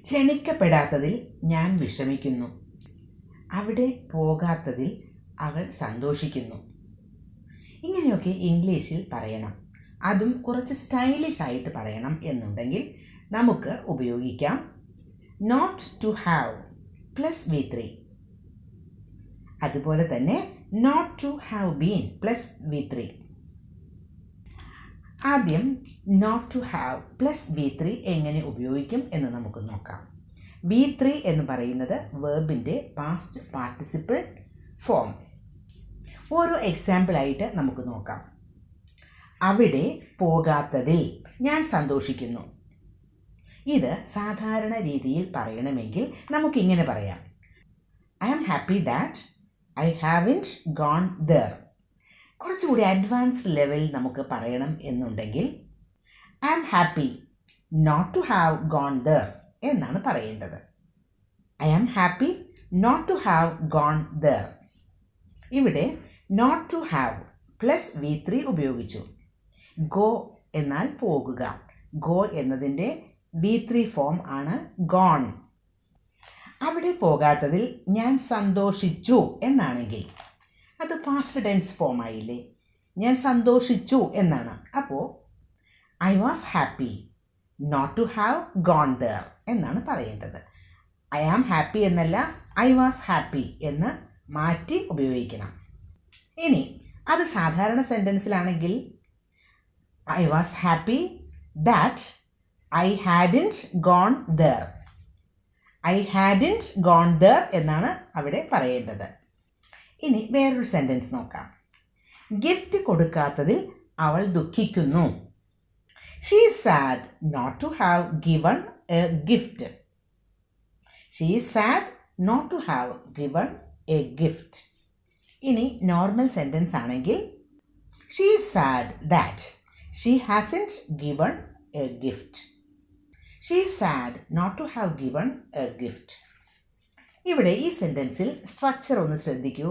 ക്ഷണിക്കപ്പെടാത്തതിൽ ഞാൻ വിഷമിക്കുന്നു. അവിടെ പോകാത്തതിൽ അവൾ സന്തോഷിക്കുന്നു. ഇങ്ങനെയൊക്കെ ഇംഗ്ലീഷിൽ പറയണം. അതും കുറച്ച് സ്റ്റൈലിഷ് ആയിട്ട് പറയണം എന്നുണ്ടെങ്കിൽ നമുക്ക് ഉപയോഗിക്കാം not to have plus V3. അതുപോലെ തന്നെ not to have been plus V3. ആദ്യം not to have plus V3 എങ്ങനെ ഉപയോഗിക്കും എന്ന് നമുക്ക് നോക്കാം. V3 എന്ന് പറയുന്നത് വേർബിൻ്റെ പാസ്റ്റ് പാർട്ടിസിപ്പിൾ ഫോം. ഓരോ എക്സാമ്പിളായിട്ട് നമുക്ക് നോക്കാം. അവിടെ പോകാത്തതിൽ ഞാൻ സന്തോഷിക്കുന്നു. ഇത് സാധാരണ രീതിയിൽ പറയണമെങ്കിൽ നമുക്കിങ്ങനെ പറയാം. I am happy that I haven't gone there. കുറച്ചുകൂടി അഡ്വാൻസ്ഡ് ലെവലിൽ നമുക്ക് പറയണം എന്നുണ്ടെങ്കിൽ I am happy not to have gone there എന്നാണ് പറയേണ്ടത്. I am happy not to have gone there. ഇവിടെ not to have plus V3 ഉപയോഗിച്ചു. ഗോ എന്നാൽ പോകുക. ഗോ എന്നതിൻ്റെ V3 ഫോം ആണ് ഗോൺ. അവിടെ പോകാത്തതിൽ ഞാൻ സന്തോഷിച്ചു എന്നാണെങ്കിൽ അത് പാസ്റ്റ് ടെൻസ് ഫോം ആയില്ലേ? ഞാൻ സന്തോഷിച്ചു എന്നാണ്. അപ്പോൾ I was happy not to have gone there എന്നാണ് പറയേണ്ടത്. ഐ ആം ഹാപ്പി എന്നല്ല ഐ വാസ് ഹാപ്പി എന്ന് മാറ്റി ഉപയോഗിക്കണം. ഇനി അത് സാധാരണ സെൻറ്റൻസിലാണെങ്കിൽ I was happy that I hadn't gone there. I hadn't gone there എന്നാണ് അവിടെ പറയേണ്ടത്. ഇനി വേറൊരു സെൻറ്റൻസ് നോക്കാം. ഗിഫ്റ്റ് കൊടുക്കാത്തതിൽ അവൾ ദുഃഖിക്കുന്നു. She is sad not to have given a gift. She is sad not to have given a gift. ഇനി നോർമൽ സെൻറ്റൻസ് ആണെങ്കിൽ she is sad that she hasn't given a gift. She is sad not to have given a gift. ഇവിടെ ഈ സെൻറ്റൻസിൽ structure ഒന്ന് ശ്രദ്ധിക്കൂ.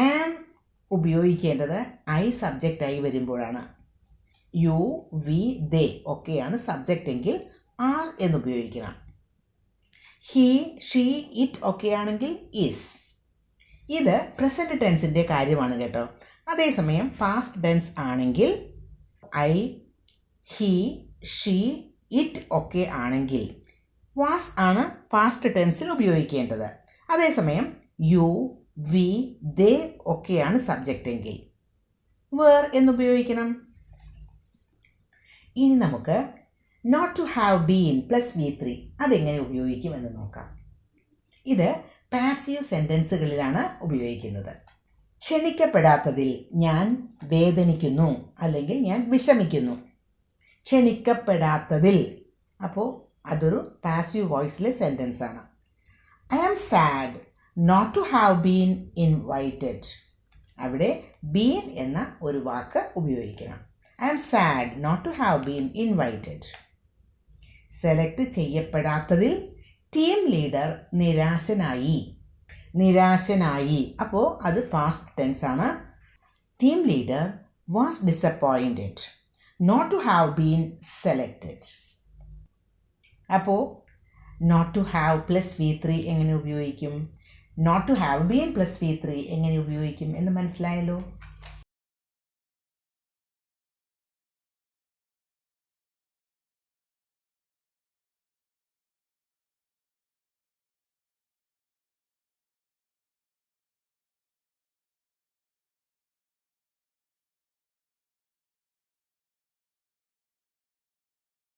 ആം ഉപയോഗിക്കേണ്ടത് I സബ്ജക്റ്റായി വരുമ്പോഴാണ്. U, V, ദേ ഒക്കെയാണ് subject എങ്കിൽ ആർ എന്ന് ഉപയോഗിക്കണം. ഹി, ഷീ, ഇറ്റ് ഒക്കെയാണെങ്കിൽ ഈസ്. ഇത് പ്രസൻറ്റ് ടെൻസിൻ്റെ കാര്യമാണ് കേട്ടോ. അതേസമയം പാസ്റ്റ് ടെൻസ് ആണെങ്കിൽ ഐ, ഹി, ഷീ, ഇറ്റ് ഒക്കെ ആണെങ്കിൽ വാസ് ആണ് പാസ്റ്റ് ടെൻസിൽ ഉപയോഗിക്കേണ്ടത്. അതേസമയം യു, വി, ദേ ഒക്കെയാണ് സബ്ജക്റ്റ് എങ്കിൽ വേർ എന്നുപയോഗിക്കണം. ഇനി നമുക്ക് not to have been plus V3 അതെങ്ങനെ ഉപയോഗിക്കും എന്ന് നോക്കാം. ഇത് പാസീവ് സെൻറ്റൻസുകളിലാണ് ഉപയോഗിക്കുന്നത്. ക്ഷണിക്കപ്പെടാത്തതിൽ ഞാൻ വേദനിക്കുന്നു അല്ലെങ്കിൽ ഞാൻ വിഷമിക്കുന്നു. ക്ഷണിക്കപ്പെടാത്തതിൽ, അപ്പോൾ അതൊരു പാസീവ് വോയിസിലെ സെൻറ്റൻസ് ആണ്. I am sad not to have been invited. അവിടെ ബീൻ എന്ന ഒരു വാക്ക് ഉപയോഗിക്കണം. I am sad not to have been invited. Select ചെയ്യപ്പെടാത്തതിൽ ടീം ലീഡർ നിരാശനായി. നിരാശനായി, അപ്പോൾ അത് പാസ്റ്റ് ടെൻസ് ആണ്. Team leader was disappointed not to have been selected. അപ്പോൾ not to have plus V3 എങ്ങനെ ഉപയോഗിക്കും, not to have been plus V3 എങ്ങനെ ഉപയോഗിക്കും എന്ന് മനസ്സിലായല്ലോ.